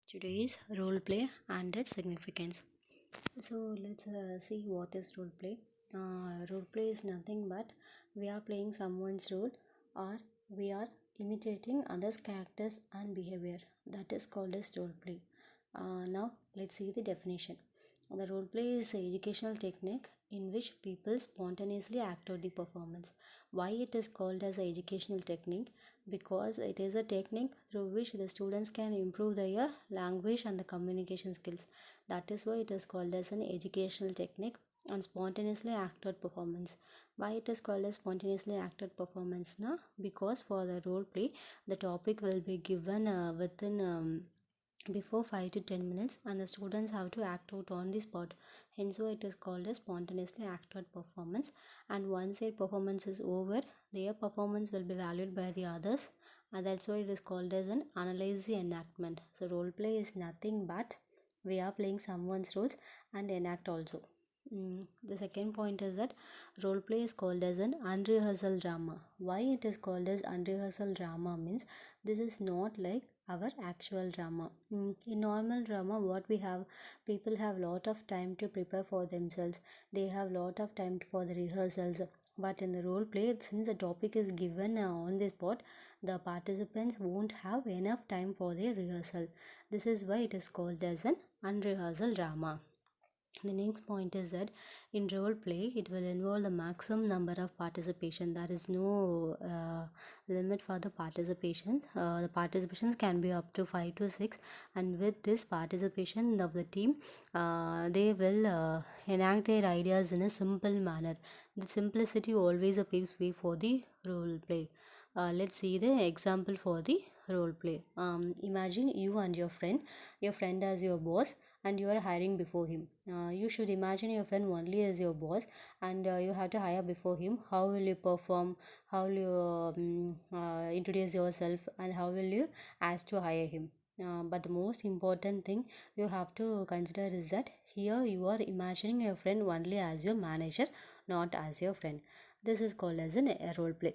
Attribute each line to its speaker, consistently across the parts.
Speaker 1: Today's role play and its significance. So let's see what is role play. Role play is nothing but we are playing someone's role or we are imitating others' characters and behavior. That is called as role play. Now let's see the definition. The role play is an educational technique in which people spontaneously act out the performance. Why it is called as an educational technique? Because it is a technique through which the students can improve their language and the communication skills. That is why it is called as an educational technique and spontaneously acted performance. Why it is called as spontaneously acted performance? Na? Because for the role play, the topic will be given within before 5 to 10 minutes and the students have to act out on the spot. Hence why it is called as spontaneously acted performance, and once their performance is over, their performance will be valued by the others, and that's why it is called as an analyze the enactment. So role play is nothing but we are playing someone's roles and enact also. The second point is that role play is called as an unrehearsal drama. Why it is called as unrehearsal drama means this is not like our actual drama. In normal drama, what we have, people have lot of time to prepare for themselves. They have lot of time for the rehearsals. But in the role play, since the topic is given on the spot, the participants won't have enough time for their rehearsal. This is why it is called as an unrehearsal drama. The next point is that in role play, it will involve the maximum number of participation. There is no limit for the participation. The participations can be up to 5 to 6, and with this participation of the team, they will enact their ideas in a simple manner. The simplicity always paves way for the role play. Let's see the example for the role play. Imagine you and your friend as your boss, and you are hiring before him. You should imagine your friend only as your boss, and you have to hire before him. How will you perform? How will you introduce yourself, and how will you ask to hire him? But the most important thing you have to consider is that here you are imagining your friend only as your manager, not as your friend. This is called as a role play.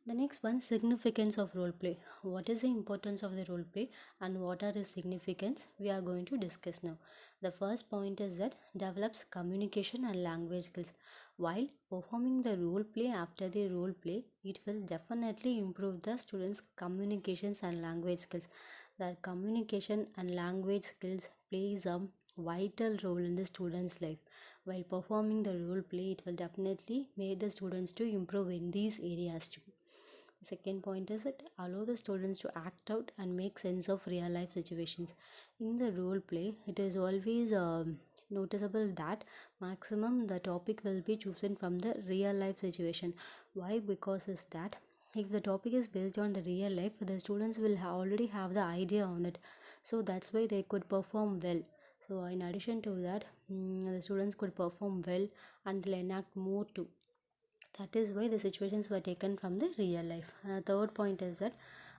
Speaker 1: The next one, significance of role play. What is the importance of the role play and what are its significance? We are going to discuss now. The first point is that develops communication and language skills. While performing the role play after the role play, it will definitely improve the students' communications and language skills. The communication and language skills plays a vital role in the student's life. While performing the role play, it will definitely make the students to improve in these areas too. Second point is that allow the students to act out and make sense of real life situations. In the role play, it is always noticeable that maximum the topic will be chosen from the real life situation. Why? Because is that if the topic is based on the real life, the students will already have the idea on it. So that's why they could perform well. So in addition to that, the students could perform well and they'll enact more too. That is why the situations were taken from the real life. And the third point is that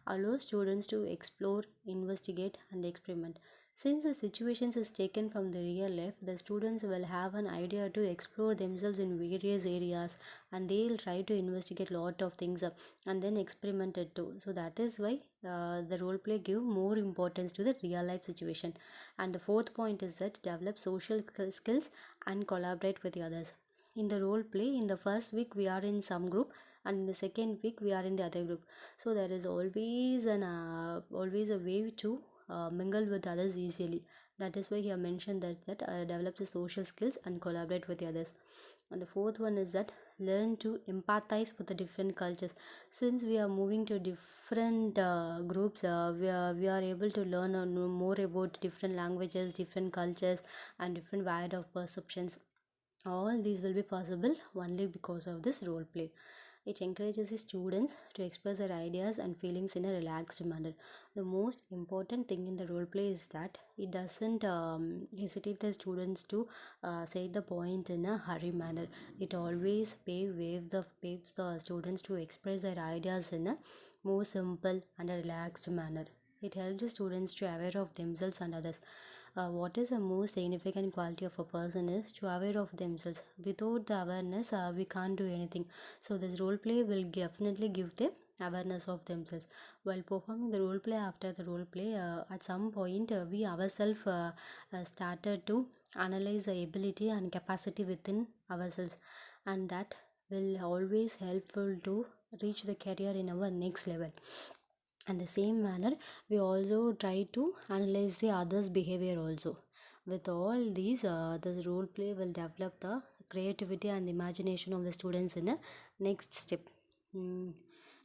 Speaker 1: allow students to explore, investigate, and experiment. Since the situations is taken from the real life, the students will have an idea to explore themselves in various areas, and they'll try to investigate lot of things and then experiment it too. So that is why the role play give more importance to the real life situation. And the fourth point is that develop social skills and collaborate with the others. In the role play, in the first week we are in some group, and in the second week we are in the other group. So there is always a way to mingle with others easily. That is why he have mentioned that develop the social skills and collaborate with the others. And the fourth one is that learn to empathize with the different cultures. Since we are moving to different groups, we are able to learn or know more about different languages, different cultures, and different wide of perceptions. All these will be possible only because of this role play. It encourages the students to express their ideas and feelings in a relaxed manner. The most important thing in the role play is that it doesn't hesitate the students to say the point in a hurry manner. It always paves the students to express their ideas in a more simple and a relaxed manner. It helps the students to aware of themselves and others. What is the most significant quality of a person is to aware of themselves. Without the awareness, we can't do anything. So this role play will definitely give them awareness of themselves. While performing the role play, after the role play, at some point we ourselves started to analyze the ability and capacity within ourselves, and that will always helpful to reach the career in our next level. And the same manner, we also try to analyze the others behavior also. With all these, the role play will develop the creativity and imagination of the students in a next step. Mm,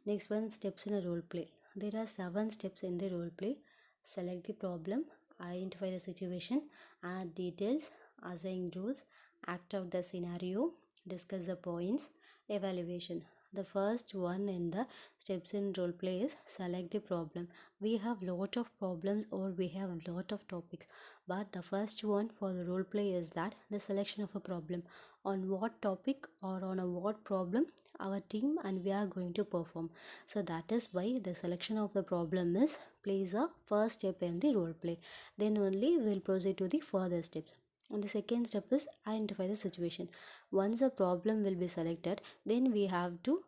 Speaker 1: Next one, steps in a role play. There are 7 steps in the role play. Select the problem, identify the situation, add details, assign rules, act out the scenario, discuss the points, evaluation. The first one in the steps in role play is select the problem. We have lot of problems or we have lot of topics, but the first one for the role play is that the selection of a problem, on what topic or on a what problem our team and we are going to perform. So that is why the selection of the problem is plays a first step in the role play. Then only we'll proceed to the further steps. And the second step is identify the situation. Once the problem will be selected, then we have to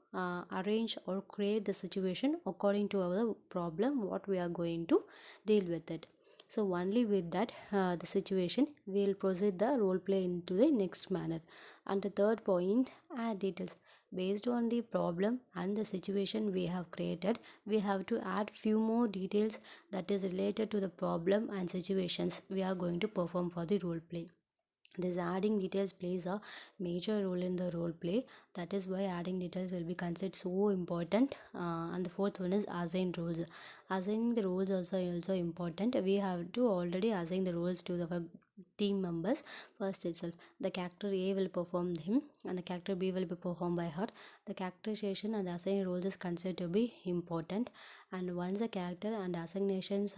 Speaker 1: arrange or create the situation according to our problem, what we are going to deal with it. So only with that the situation we'll proceed the role play into the next manner. And the third point, add details. Based on the problem and the situation we have created, we have to add few more details that is related to the problem and situations we are going to perform for the role play. This adding details plays a major role in the role play. That is why adding details will be considered so important. And the fourth one is assign roles. Assigning the roles also important. We have to already assign the roles to our team members first itself. The character A will perform him and the character B will be performed by her. The characterization and assigning roles is considered to be important. And once the character and assignations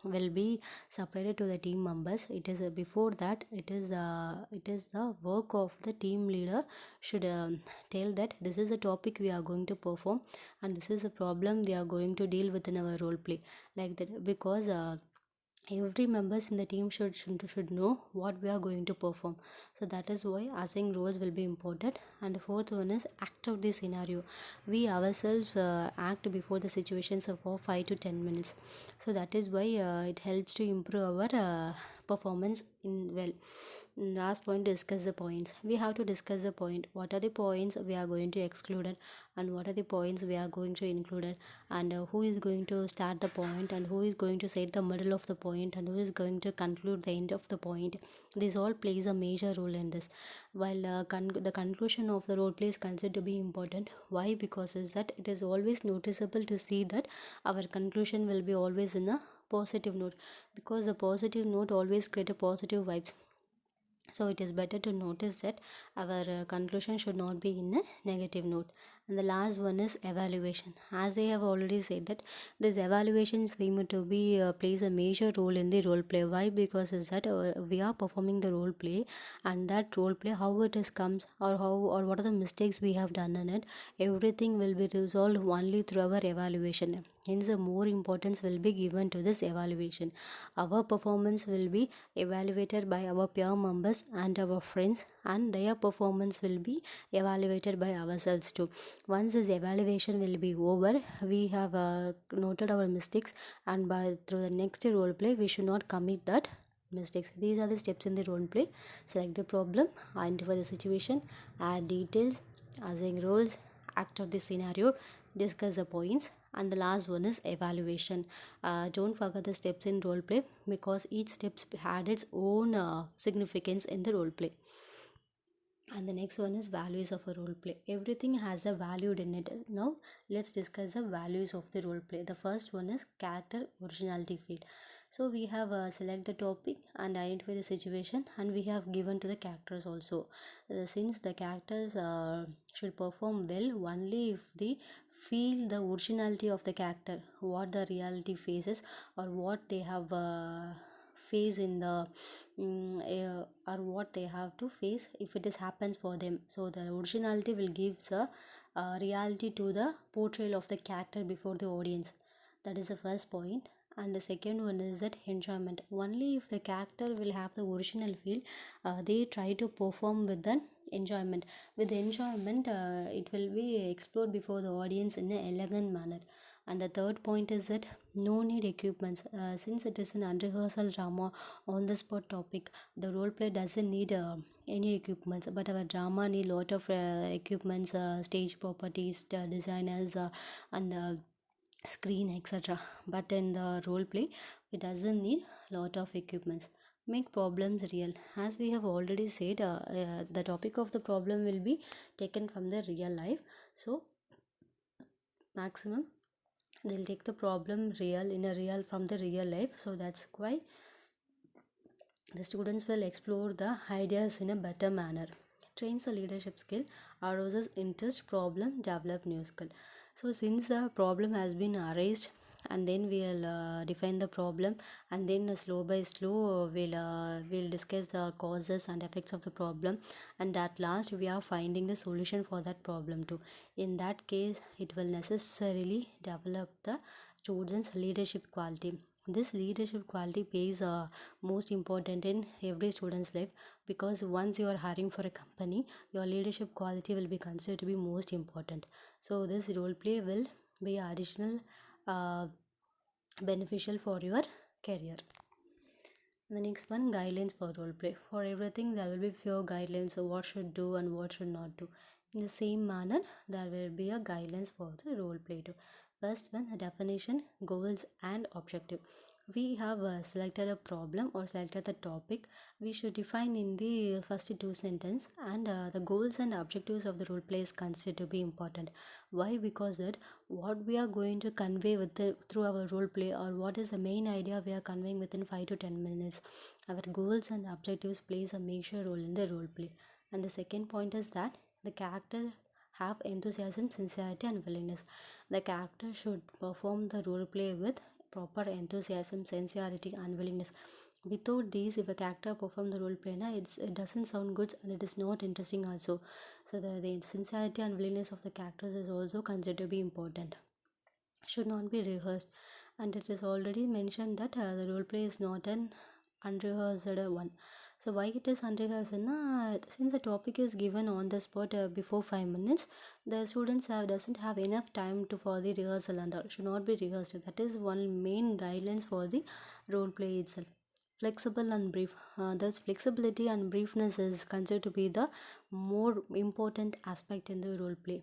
Speaker 1: will be separated to the team members, it is before that it is the work of the team leader should tell that this is the topic we are going to perform and this is the problem we are going to deal with in our role play, like that. Because every members in the team should know what we are going to perform. So that is why assigning roles will be important. And the fourth one is act out the scenario. We ourselves act before the situations for 5 to 10 minutes. So that is why it helps to improve our performance in well. Last point, discuss the points. We have to discuss the point. What are the points we are going to exclude it, and what are the points we are going to include it, and who is going to start the point, and who is going to set the middle of the point, and who is going to conclude the end of the point. This all plays a major role in this. While the conclusion of the role play is considered to be important. Why? Because is that it is always noticeable to see that our conclusion will be always in a positive note, because the positive note always create a positive vibes. So it is better to notice that our conclusion should not be in a negative note. And the last one is evaluation. As I have already said that this evaluation seem to be plays a major role in the role play. Why? Because is that we are performing the role play, and that role play, how it is comes, or how or what are the mistakes we have done in it, everything will be resolved only through our evaluation. Hence the more importance will be given to this evaluation. Our performance will be evaluated by our peer members and our friends, and their performance will be evaluated by ourselves too. Once this evaluation will be over, we have noted our mistakes, and by through the next role play we should not commit that mistakes. These are the steps in the role play. Select the problem, identify the situation, add details, assign roles, act out the scenario, discuss the points, and the last one is evaluation. Don't forget the steps in role play, because each steps had its own significance in the role play. And the next one is values of a role play. Everything has a value in it. Now let's discuss the values of the role play. The first one is character originality field. So we have select the topic and identify the situation, and we have given to the characters also. Since the characters should perform well only if they feel the originality of the character, what the reality faces, or what they have face in the or what they have to face if it is happens for them. So the originality will gives a reality to the portrayal of the character before the audience. That is the first point. And the second one is that enjoyment. Only if the character will have the original feel, they try to perform with an enjoyment. With enjoyment, it will be explored before the audience in an elegant manner. And the third point is that no need equipments. Since it is an unrehearsal drama on the spot topic, the role play doesn't need any equipments, but our drama need lot of equipments, stage properties, designers, and screen, etc. But in the role play, it doesn't need lot of equipments. Make problems real. As we have already said, the topic of the problem will be taken from the real life. So maximum they'll take the problem real in a real from the real life. So that's why the students will explore the ideas in a better manner. Trains the leadership skill, arouses interest, problem, develop new skill. So since the problem has been erased, and then we'll define the problem, and then slow by slow we'll discuss the causes and effects of the problem, and at last we are finding the solution for that problem too. In that case, it will necessarily develop the students leadership quality. This leadership quality plays most important in every student's life, because once you are hiring for a company, your leadership quality will be considered to be most important. So this role play will be additional uh, beneficial for your career. The next one, guidelines for role play. For everything there will be few guidelines of what should do and what should not do. In the same manner, there will be a guidelines for the role play too. First one, the definition, goals and objective. We have selected a problem or selected the topic. We should define in the first two sentence, and the goals and objectives of the role play is considered to be important. Why? Because that what we are going to convey with through our role play, or what is the main idea we are conveying within 5 to 10 minutes, our goals and objectives plays a major role in the role play. And the second point is that the character have enthusiasm, sincerity and willingness. The character should perform the role play with proper enthusiasm, sincerity and willingness. Without these, if a character perform the role play, it doesn't sound good and it is not interesting also. So the sincerity and willingness of the characters is also considered to be important. Should not be rehearsed, and it is already mentioned that the role play is not an unrehearsed one. So why it is unrehearsed? Since the topic is given on the spot before 5 minutes, the students doesn't have enough time to for the rehearsal, and should not be rehearsed. That is one main guidelines for the role play itself. Flexible and brief. Thus flexibility and briefness is considered to be the more important aspect in the role play.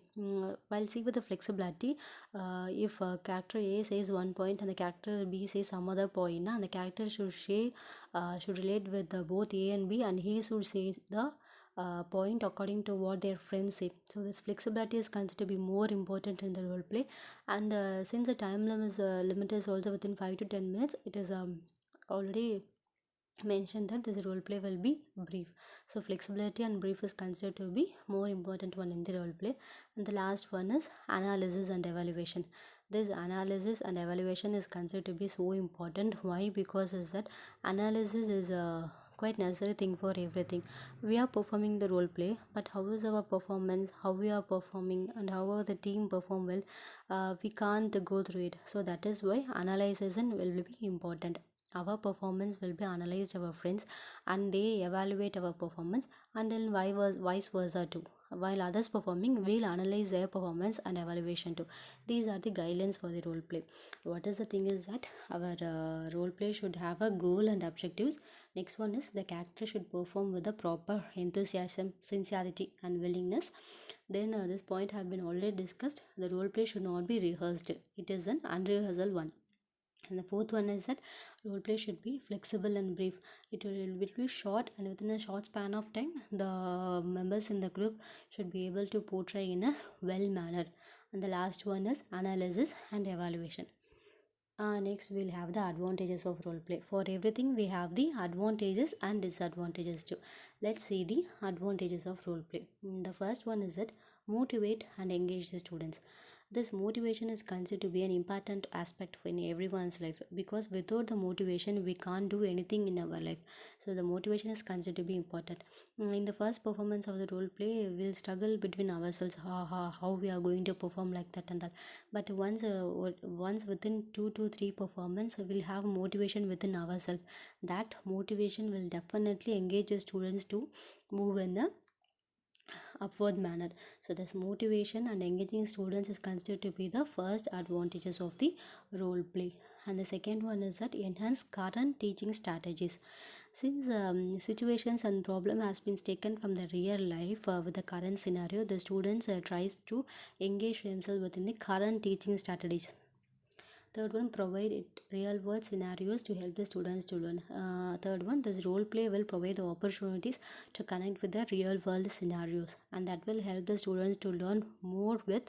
Speaker 1: While see with the flexibility, if character A says one point and the character B says some other point, and the character should relate with both A and B, and he should say the point according to what their friends say. So this flexibility is considered to be more important in the role play. And since the time limit is also within 5 to 10 minutes, it is already mentioned that this role play will be brief. So flexibility and brief is considered to be more important one in the role play. And the last one is analysis and evaluation. This analysis and evaluation is considered to be so important. Why? Because is that analysis is a quite necessary thing for everything. We are performing the role play, but how is our performance, how we are performing, and how the team perform well, we can't go through it. So that is why analysis will be important. Our performance will be analyzed our friends, and they evaluate our performance, and then vice versa too. While others performing, we'll analyze their performance and evaluation too. These are the guidelines for the role play. What is the thing is that our role play should have a goal and objectives. Next one is the character should perform with the proper enthusiasm, sincerity and willingness. Then this point have been already discussed. The role play should not be rehearsed. It is an unrehearsal one. And the fourth one is that role play should be flexible and brief. It will be short, and within a short span of time, the members in the group should be able to portray in a well manner. And the last one is analysis and evaluation. Next, we'll have the advantages of role play. For everything, we have the advantages and disadvantages too. Let's see the advantages of role play. The first one is that motivate and engage the students. This motivation is considered to be an important aspect in everyone's life, because without the motivation we can't do anything in our life. So the motivation is considered to be important. In the first performance of the role play, we'll struggle between ourselves, how we are going to perform like that and that. But once within 2 to 3 performance, we'll have motivation within ourselves. That motivation will definitely engage the students to move in a upward manner. So this motivation and engaging students is considered to be the first advantages of the role play. And the second one is that enhance current teaching strategies. Since situations and problem has been taken from the real life with the current scenario, the students tries to engage themselves within the current teaching strategies. Third one, provide it real world scenarios to help the students to learn. Third one, this role play will provide the opportunities to connect with the real world scenarios, and that will help the students to learn more with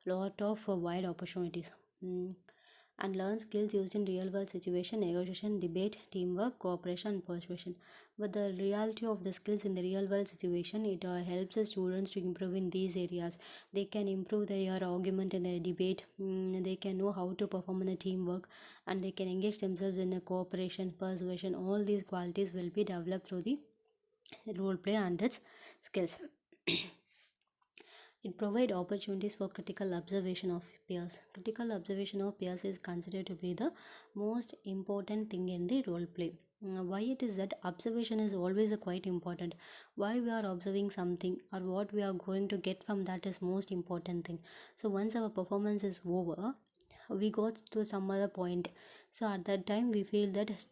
Speaker 1: lot of wide opportunities. Mm and learn skills used in real world situation, negotiation, debate, teamwork, cooperation, and persuasion. But the reality of the skills in the real world situation, it helps the students to improve in these areas. They can improve their argument in the debate. They can know how to perform in the teamwork, and they can engage themselves in a cooperation, persuasion. All these qualities will be developed through the role play and its skills. It provides opportunities for critical observation of peers. Critical observation of peers is considered to be the most important thing in the role play. Why it is that observation is always a quite important. Why we are observing something or what we are going to get from that is most important thing. So once our performance is over, we got to some other point. So at that time we feel that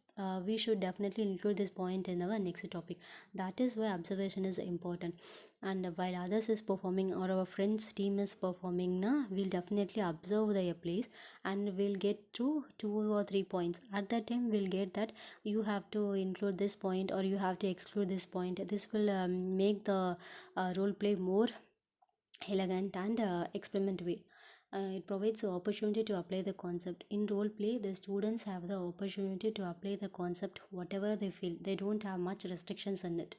Speaker 1: we should definitely include this point in our next topic. That is why observation is important. And while others is performing or our friends team is performing, we'll definitely observe their place and we'll get to 2 or 3 points. At that time we'll get that you have to include this point or you have to exclude this point. This will make the role play more elegant and experiment way. It provides the opportunity to apply the concept. In role play, the students have the opportunity to apply the concept whatever they feel. They don't have much restrictions in it.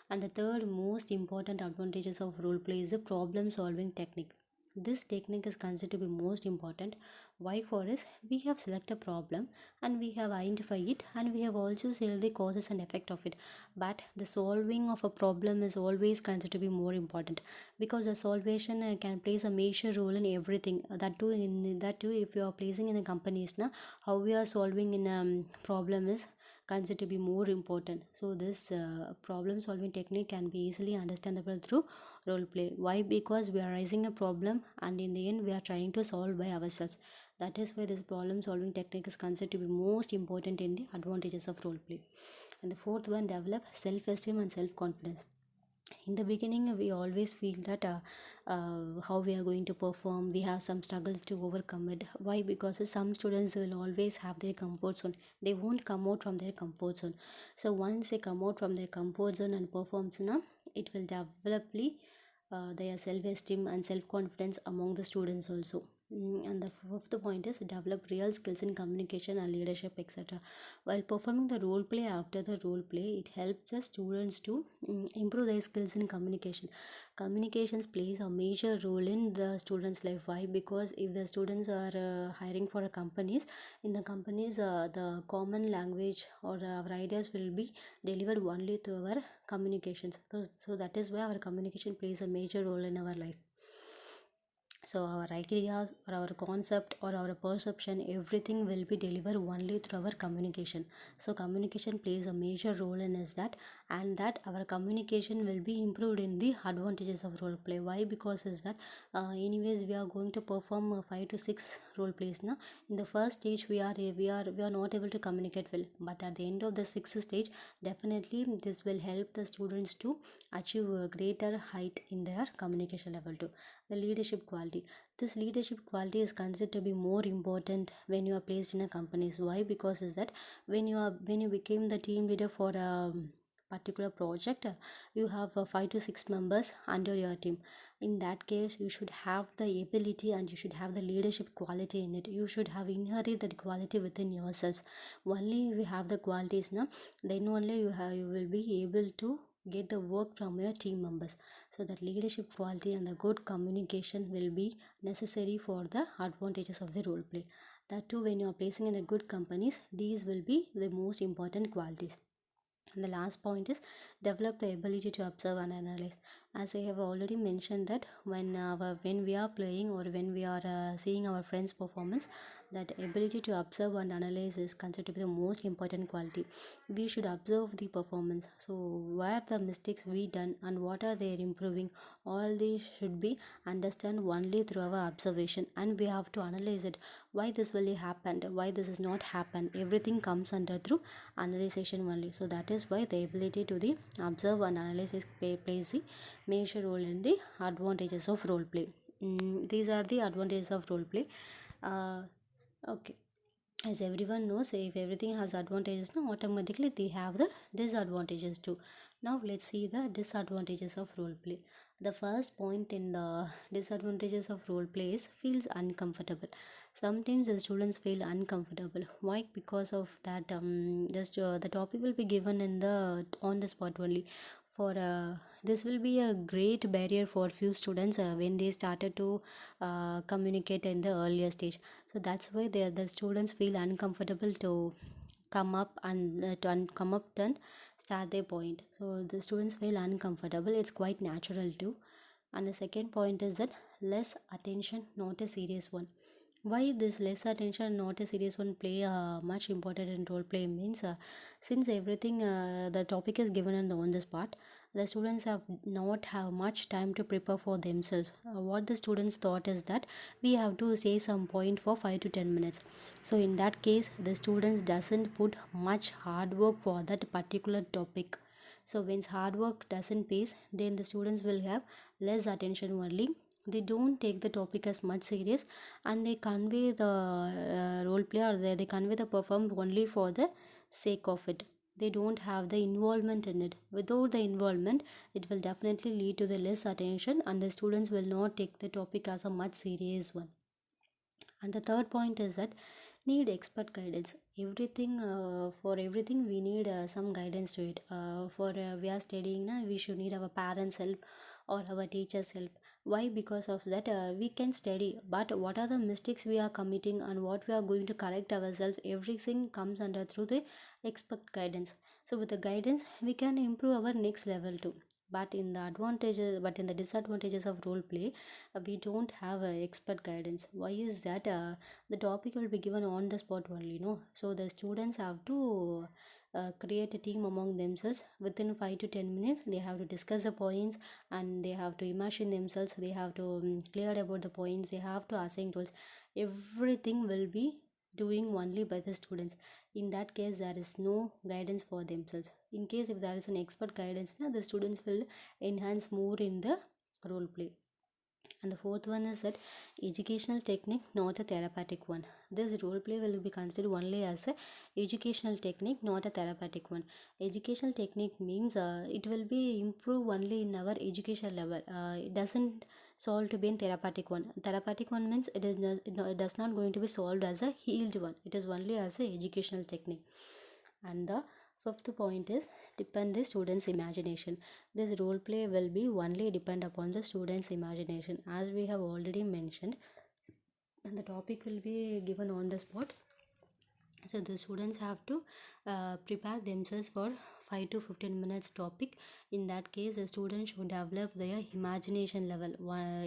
Speaker 1: And the third most important advantages of role play is the problem solving technique. This technique is considered to be most important. Why for is we have selected a problem and we have identified it and we have also seen the causes and effect of it. But the solving of a problem is always considered to be more important because the solvation can plays a major role in everything. That too if you are placing in a companies now, how we are solving in a problem is considered to be more important. So this problem solving technique can be easily understandable through role play. Why? Because we are raising a problem and in the end we are trying to solve by ourselves. That is why this problem solving technique is considered to be most important in the advantages of role play. And the fourth one, develop self esteem and self confidence. In the beginning we always feel that how we are going to perform, we have some struggles to overcome it. Why? Because some students will always have their comfort zone. They won't come out from their comfort zone. So once they come out from their comfort zone and performs now, it will developly their self-esteem and self-confidence among the students also. And the fifth point is develop real skills in communication and leadership, etc. While performing the role play, after the role play, it helps the students to improve their skills in communication. Communications plays a major role in the students' life. Why? Because if the students are hiring for a companies, in the companies the common language or our ideas will be delivered only through our communications. So that is why our communication plays a major role in our life. So our ideas or our concept or our perception, everything will be delivered only through our communication. So communication plays a major role in is that, and that our communication will be improved in the advantages of role play. Why? Because is that anyways we are going to perform 5 to 6 role plays now. In the first stage we are not able to communicate well, but at the end of the sixth stage definitely this will help the students to achieve a greater height in their communication level too. The leadership quality, this leadership quality is considered to be more important when you are placed in a companies. Why? Because is that when you became the team leader for a particular project, you have 5 to 6 members under your team. In that case you should have the ability and you should have the leadership quality in it. You should have inherited that quality within yourselves. Only if you have the qualities now, then only you will be able to get the work from your team members. So that leadership quality and the good communication will be necessary for the advantages of the role play. That too, when you are placing in a good companies, these will be the most important qualities. And the last point is develop the ability to observe and analyze. As I have already mentioned that when we are playing or when we are seeing our friends' performance, that ability to observe and analyze is considered to be the most important quality. We should observe the performance. So where the mistakes we done and what are they improving, all these should be understand only through our observation, and we have to analyze it. Why this really happened? Why this is not happened? Everything comes under through analyzation only. So that is why the ability to the observe and analyze plays the major role in the advantages of role play. These are the advantages of role play. uh, okay, as everyone knows, if everything has advantages, now automatically they have the disadvantages too. Now let's see the disadvantages of role play. The first point in the disadvantages of role play is feels uncomfortable. Sometimes the students feel uncomfortable. Why? Because of that the topic will be given in the on the spot only. For this will be a great barrier for few students when they started to communicate in the earlier stage. So that's why the students feel uncomfortable to come up and come up and start their point. So the students feel uncomfortable. It's quite natural too. And the second point is that less attention, not a serious one. Why this less attention, not a serious one, play much important in role play means since everything the topic is given on the spot, the students have not have much time to prepare for themselves. What the students thought is that we have to say some point for 5 to 10 minutes. So in that case, the students doesn't put much hard work for that particular topic. So when hard work doesn't pays, then the students will have less attention only. They don't take the topic as much serious, and they convey the role play, or they convey the perform only for the sake of it. They don't have the involvement in it. Without the involvement, it will definitely lead to the less attention, and the students will not take the topic as a much serious one. And the third point is that need expert guidance. Everything for everything we need some guidance to it. For we are studying now, we should need our parents help or our teachers help. Why? Because of that we can study, but what are the mistakes we are committing and what we are going to correct ourselves, everything comes under through the expert guidance. So with the guidance we can improve our next level too. But in the disadvantages of role play, we don't have expert guidance. Why is that? The topic will be given on the spot only, no? So the students have to create a team among themselves. Within 5 to 10 minutes they have to discuss the points, and they have to imagine themselves. They have to clear about the points. They have to assign roles. Everything will be doing only by the students. In that case, there is no guidance for themselves. In case if there is an expert guidance, the students will enhance more in the role play. And the fourth one is that educational technique, not a therapeutic one. This role play will be considered only as a educational technique, not a therapeutic one. Educational technique means it will be improved only in our education level. It doesn't solve to be in therapeutic one. Therapeutic one means it does not going to be solved as a healed one. It is only as a educational technique. And the fifth point is depend the students' imagination. This role play will be only depend upon the students' imagination, as we have already mentioned, and the topic will be given on the spot. So the students have to prepare themselves for 5 to 15 minutes topic. In that case, the students should develop their imagination level.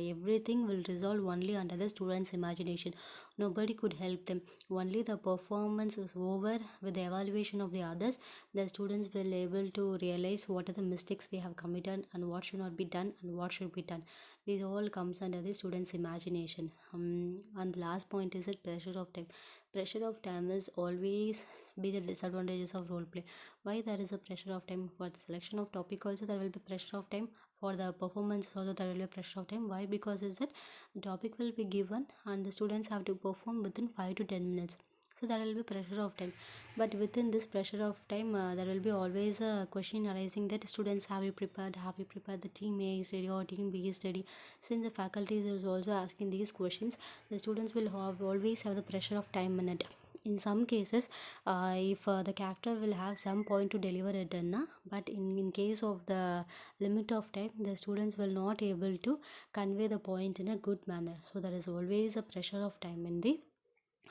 Speaker 1: Everything will resolve only under the students' imagination. Nobody could help them. Only the performance is over with the evaluation of the others. The students will able to realize what are the mistakes they have committed and what should not be done and what should be done. This all comes under the students' imagination. And the last point is that pressure of time. Pressure of time is always be the disadvantages of role play. Why there is a pressure of time for the selection of topic? Also there will be pressure of time for the performance. Also there will be pressure of time. Why? Because is that the topic will be given and the students have to perform within 5 to 10 minutes. So there will be pressure of time, but within this pressure of time there will be always a question arising that students, have you prepared the team A is ready or team B is ready? Since the faculty is also asking these questions, the students will always have the pressure of time in it. In some cases, if the character will have some point to deliver it in, but in case of the limit of time, the students will not able to convey the point in a good manner. So there is always a pressure of time in the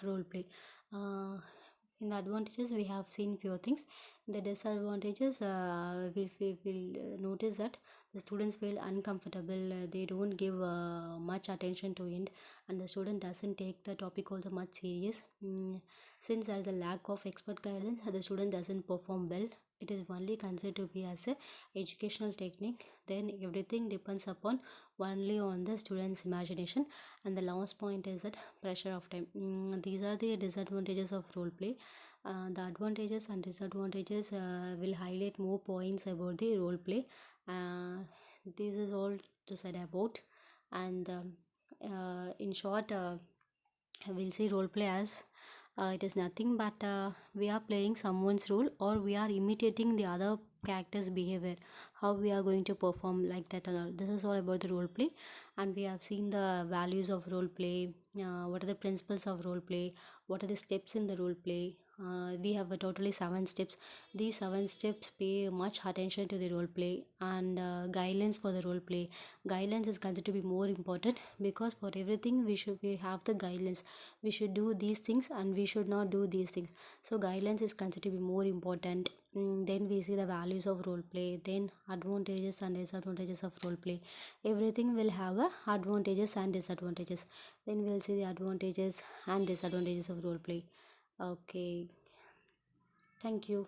Speaker 1: role play. uh, in the advantages we have seen few things. The disadvantages, we'll notice that the students feel uncomfortable, they don't give much attention to it, and the student doesn't take the topic also much serious. Since there is a lack of expert guidance, the student doesn't perform well. It is only considered to be as a educational technique. Then everything depends upon only on the student's imagination. And the last point is that pressure of time. These are the disadvantages of role play. The advantages and disadvantages will highlight more points about the role play. This is all to said about. And in short, we'll see role play as it is nothing but we are playing someone's role, or we are imitating the other character's behavior, how we are going to perform like that and all. This is all about the role play. And we have seen the values of role play, what are the principles of role play, what are the steps in the role play. We have totally 7 steps. These 7 steps pay much attention to the role play, and guidelines for the role play. Guidelines is considered to be more important, because for everything we have the guidelines. We should do these things and we should not do these things. So guidelines is considered to be more important. Then we see the values of role play, then advantages and disadvantages of role play. Everything will have a advantages and disadvantages. Then we'll see the advantages and disadvantages of role play. Okay, thank you.